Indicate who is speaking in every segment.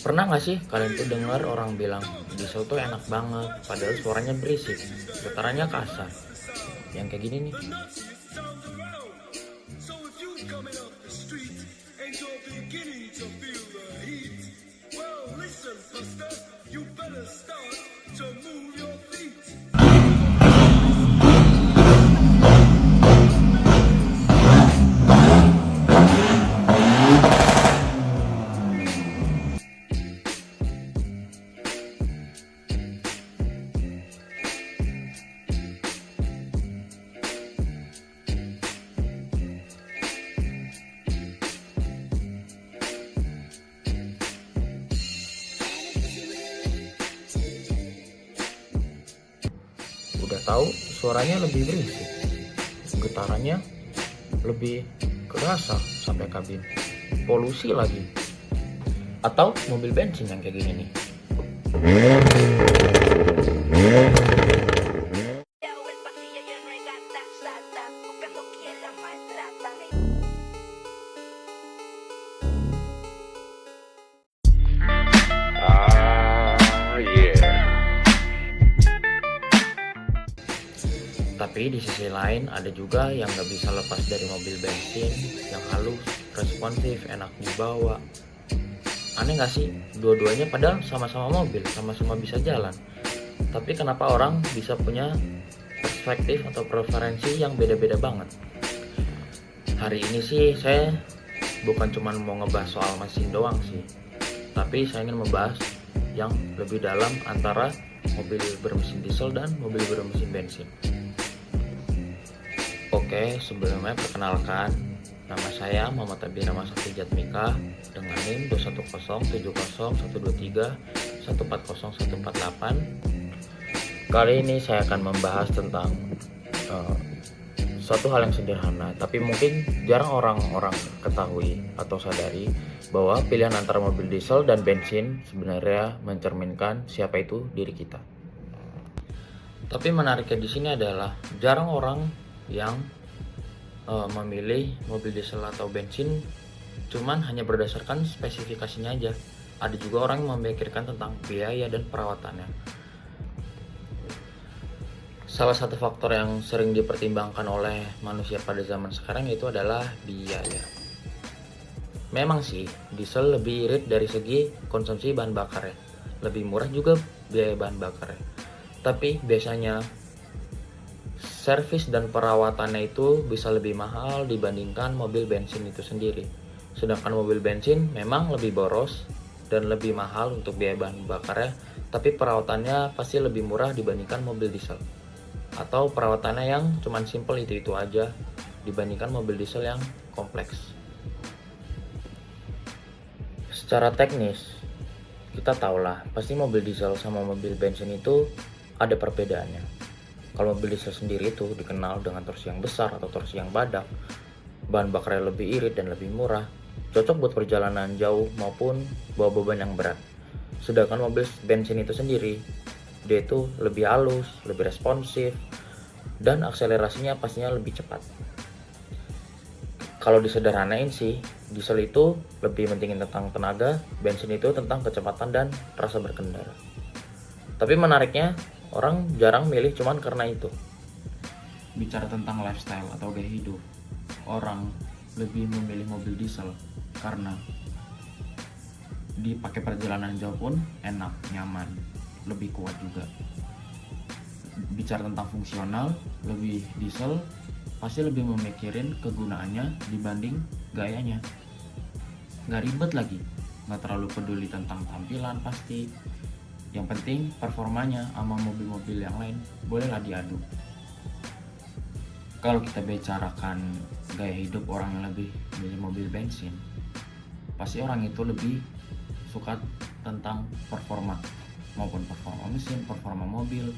Speaker 1: Pernah nggak sih kalian tuh dengar orang bilang diesel tuh enak banget, padahal suaranya berisik, getarannya kasar. Yang kayak gini nih. Udah tahu suaranya lebih berisik, getarannya lebih kerasa sampai kabin. Polusi lagi. Atau mobil bensin yang kayak gini nih.
Speaker 2: El pasillo lleno de gata, buscando quien la maltrata.
Speaker 3: Yeah.
Speaker 1: Tapi di sisi lain ada juga yang nggak bisa lepas dari mobil bensin yang halus, responsif, enak dibawa. Aneh nggak sih? Dua-duanya padahal sama-sama mobil, sama-sama bisa jalan. Tapi kenapa orang bisa punya perspektif atau preferensi yang beda-beda banget? Hari ini sih saya bukan cuma mau ngebahas soal mesin doang sih, tapi saya ingin membahas yang lebih dalam antara mobil bermesin diesel dan mobil bermesin bensin. Oke, sebelumnya perkenalkan, nama saya Muhammad Abi Ramasakti Jatmika dengan NIM 2107012140148. Kali ini saya akan membahas tentang suatu hal yang sederhana, tapi mungkin jarang orang-orang ketahui atau sadari bahwa pilihan antara mobil diesel dan bensin sebenarnya mencerminkan siapa itu diri kita. Tapi menariknya di sini adalah jarang orang yang memilih mobil diesel atau bensin cuman hanya berdasarkan spesifikasinya aja. Ada juga orang yang memikirkan tentang biaya dan perawatannya. Salah satu faktor yang sering dipertimbangkan oleh manusia pada zaman sekarang itu adalah biaya. Memang sih, diesel lebih irit dari segi konsumsi bahan bakarnya. Lebih murah juga biaya bahan bakarnya. Tapi biasanya servis dan perawatannya itu bisa lebih mahal dibandingkan mobil bensin itu sendiri. Sedangkan mobil bensin memang lebih boros dan lebih mahal untuk biaya bahan bakarnya, tapi perawatannya pasti lebih murah dibandingkan mobil diesel. Atau perawatannya yang cuman simple itu aja dibandingkan mobil diesel yang kompleks. Secara teknis, kita tahulah pasti mobil diesel sama mobil bensin itu ada perbedaannya. Kalau mobil diesel sendiri itu dikenal dengan torsi yang besar atau torsi yang badak, bahan bakarnya lebih irit dan lebih murah, cocok buat perjalanan jauh maupun bawa beban yang berat. Sedangkan mobil bensin itu sendiri, dia itu lebih halus, lebih responsif, dan akselerasinya pastinya lebih cepat. Kalau disederhanain sih, diesel itu lebih mentingin tentang tenaga, bensin itu tentang kecepatan dan rasa berkendara. Tapi menariknya, orang jarang milih cuman karena itu. Bicara tentang lifestyle atau gaya hidup, orang lebih memilih mobil diesel karena dipakai perjalanan jauh pun enak, nyaman, lebih kuat juga. Bicara tentang fungsional, lebih diesel pasti lebih memikirin kegunaannya dibanding gayanya. Nggak ribet lagi, nggak terlalu peduli tentang tampilan pasti. Yang penting performanya sama mobil-mobil yang lain bolehlah diadu. Kalau kita bicarakan gaya hidup orang yang lebih milih mobil bensin, pasti orang itu lebih suka tentang performa, maupun performa mesin, performa mobil.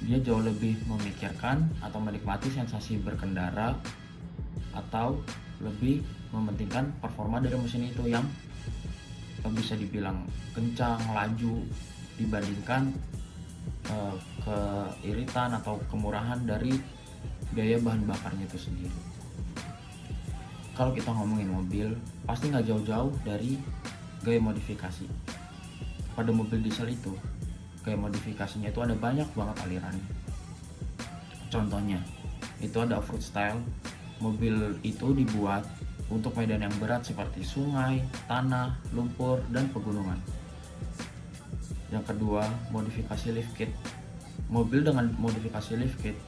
Speaker 1: Dia jauh lebih memikirkan atau menikmati sensasi berkendara atau lebih mementingkan performa dari mesin itu yang bisa dibilang kencang, laju dibandingkan keiritan atau kemurahan dari biaya bahan bakarnya itu sendiri. Kalau kita ngomongin mobil, pasti nggak jauh-jauh dari gaya modifikasi. pada mobil diesel itu, kayak modifikasinya itu ada banyak banget alirannya. Contohnya, itu ada off-road style. Mobil itu dibuat untuk medan yang berat seperti sungai, tanah, lumpur, dan pegunungan. Yang kedua, modifikasi lift kit. Mobil dengan modifikasi lift kit,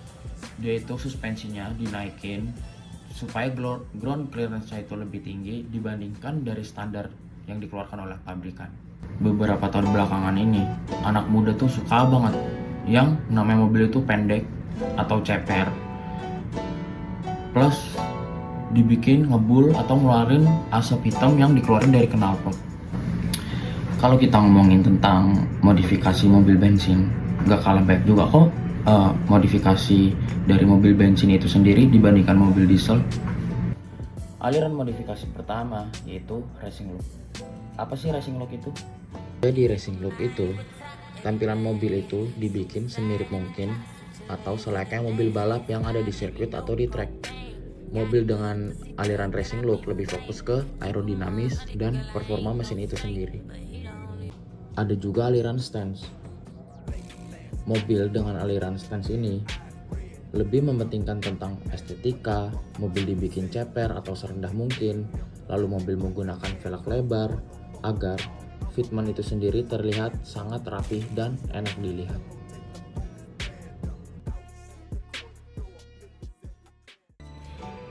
Speaker 1: dia itu suspensinya dinaikin supaya ground clearance-nya itu lebih tinggi dibandingkan dari standar yang dikeluarkan oleh pabrikan. Beberapa tahun belakangan ini, anak muda tuh suka banget yang namanya mobil itu pendek atau ceper, plus dibikin ngebul atau ngeluarin asap hitam yang dikeluarin dari knalpot. Kalau kita ngomongin tentang modifikasi mobil bensin, gak kalah baik juga kok modifikasi dari mobil bensin itu sendiri dibandingkan mobil diesel. Aliran modifikasi pertama yaitu racing look. Apa sih racing look itu? Jadi racing look itu, tampilan mobil itu dibikin semirip mungkin atau selayaknya mobil balap yang ada di sirkuit atau di track. Mobil dengan aliran racing look lebih fokus ke aerodinamis dan performa mesin itu sendiri. Ada juga aliran stance. Mobil dengan aliran stance ini lebih mementingkan tentang estetika, mobil dibikin ceper atau serendah mungkin, lalu mobil menggunakan velg lebar agar fitment itu sendiri terlihat sangat rapih dan enak dilihat.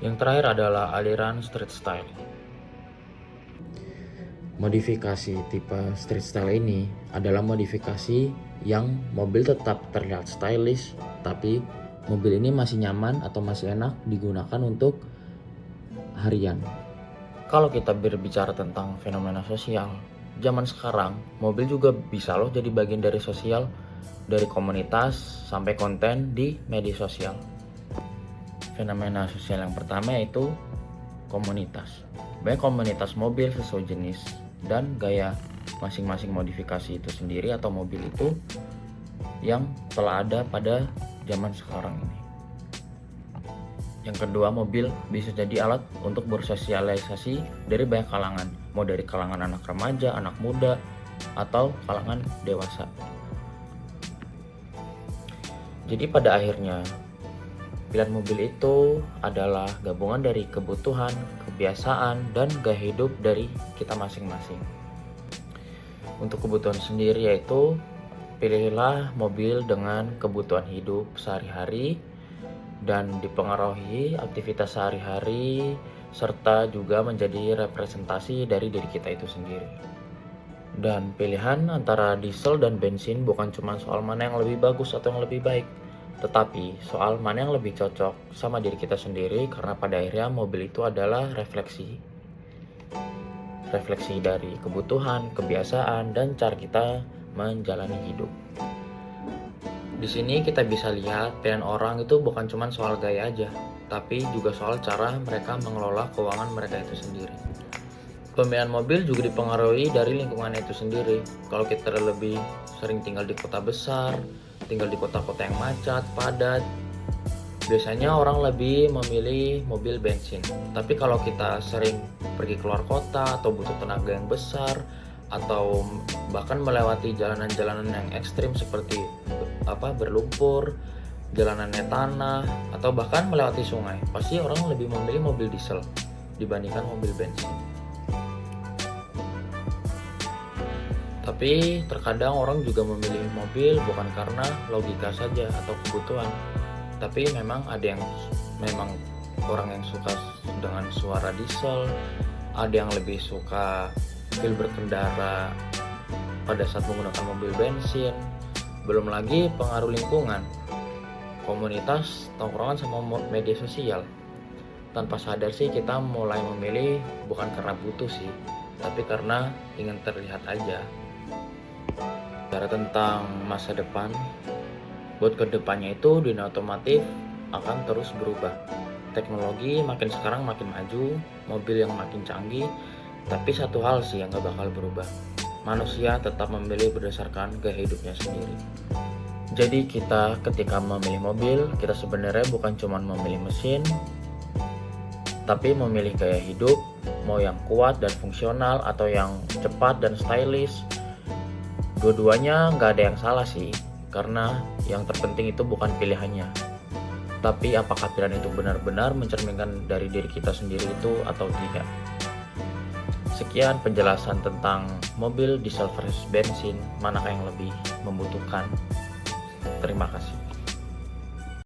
Speaker 1: Yang terakhir adalah aliran street style. Modifikasi tipe street style ini adalah modifikasi yang mobil tetap terlihat stylish, tapi mobil ini masih nyaman atau masih enak digunakan untuk harian. Kalau kita berbicara tentang fenomena sosial, zaman sekarang mobil juga bisa loh jadi bagian dari sosial, dari komunitas sampai konten di media sosial. Fenomena sosial yang pertama yaitu komunitas. Banyak komunitas mobil sesuai jenis dan gaya masing-masing modifikasi itu sendiri atau mobil itu yang telah ada pada zaman sekarang ini. Yang kedua, mobil bisa jadi alat untuk bersosialisasi dari banyak kalangan, mau dari kalangan anak remaja, anak muda, atau kalangan dewasa. Jadi pada akhirnya pilihan mobil itu adalah gabungan dari kebutuhan, kebiasaan, dan gaya hidup dari kita masing-masing. Untuk kebutuhan sendiri yaitu pilihlah mobil dengan kebutuhan hidup sehari-hari dan dipengaruhi aktivitas sehari-hari serta juga menjadi representasi dari diri kita itu sendiri. Dan pilihan antara diesel dan bensin bukan cuma soal mana yang lebih bagus atau yang lebih baik, tetapi soal mana yang lebih cocok sama diri kita sendiri, karena pada akhirnya mobil itu adalah refleksi dari kebutuhan, kebiasaan, dan cara kita menjalani hidup. Di sini kita bisa lihat pilihan orang itu bukan cuma soal gaya aja, tapi juga soal cara mereka mengelola keuangan mereka itu sendiri. Pemilihan mobil juga dipengaruhi dari lingkungan itu sendiri. Kalau kita lebih sering tinggal di kota besar, tinggal di kota-kota yang macet, padat, biasanya orang lebih memilih mobil bensin. Tapi kalau kita sering pergi keluar kota atau butuh tenaga yang besar atau bahkan melewati jalanan-jalanan yang ekstrim seperti berlumpur, jalanannya tanah, atau bahkan melewati sungai, pasti orang lebih memilih mobil diesel dibandingkan mobil bensin. Tapi terkadang orang juga memilih mobil bukan karena logika saja atau kebutuhan, tapi memang ada yang orang yang suka dengan suara diesel, ada yang lebih suka feel berkendara pada saat menggunakan mobil bensin. Belum lagi pengaruh lingkungan, komunitas, tongkrongan, sama media sosial. Tanpa sadar sih kita mulai memilih bukan karena butuh sih, tapi karena ingin terlihat aja. Bicara tentang masa depan, buat kedepannya itu dunia otomotif akan terus berubah. Teknologi makin sekarang makin maju, mobil yang makin canggih, tapi satu hal sih yang gak bakal berubah. Manusia tetap memilih berdasarkan gaya hidupnya sendiri. Jadi kita ketika memilih mobil, kita sebenarnya bukan cuma memilih mesin, tapi memilih gaya hidup, mau yang kuat dan fungsional atau yang cepat dan stylish. Dua-duanya nggak ada yang salah sih, karena yang terpenting itu bukan pilihannya, tapi apakah pilihan itu benar-benar mencerminkan dari diri kita sendiri itu atau tidak. Sekian penjelasan tentang mobil diesel versus bensin, manakah yang lebih membutuhkan. Terima kasih.